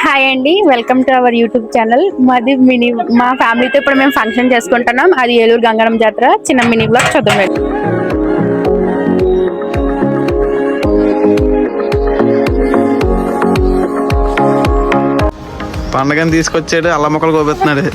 Hi అండి, welcome to our YouTube channel. మాది మా ఫ్యామిలీతో ఇప్పుడు మేము ఫంక్షన్ చేసుకుంటున్నాం. అది ఏలూరు గంగారం జాతర. చిన్న మినీ బ్లాగ్ చూద్దాం. పండగని తీసుకొచ్చాడు, అల్ల మొక్కలు కోపెడుతున్నాడు.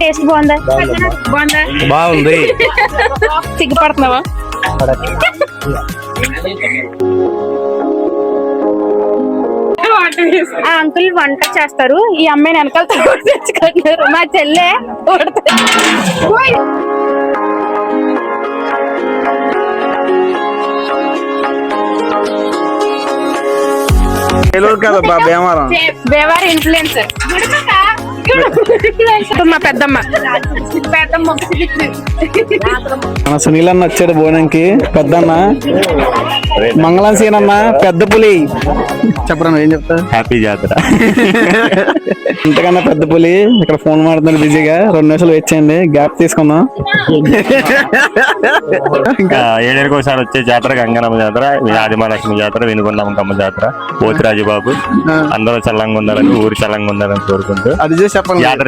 టేస్ట్ బాగుందా? బాగుంది. సిగ్గుపడుతున్నావా? ఆ అంకుల్ వంట చేస్తారు. ఈ అమ్మాయిని వెనకాల తెచ్చుకుంటున్నారు. మా చెల్లె బేవారి ఇన్ఫ్లుయెన్సర్ మా పెద్దమ్మ. సునీల్ అన్న వచ్చాడు బోనంకి. పెద్దన్న మంగళం సీనన్న పెద్ద పులి. చెప్పరా, ఏం చెప్తా? హ్యాపీ జాతర. ఇంతకన్నా పెద్ద పులి ఇక్కడ ఫోన్ మాడుతున్నాడు బిజీగా. 2 నిమిషాలు వెయిట్ చేయండి, గ్యాప్ తీసుకుందాం. ఏడేళ్ళకి ఒకసారి వచ్చే జాతర గంగనమ్మ జాతర, ఆదిమహాలక్ష్మి జాతర, వినుకొండమ్మ జాతర, పోతిరాజు బాబు. అందరూ చల్లంగా ఉండాలని, ఊరు చల్లంగా ఉండాలని కోరుకుంటూ అది చేసి చెప్పండి. జాతర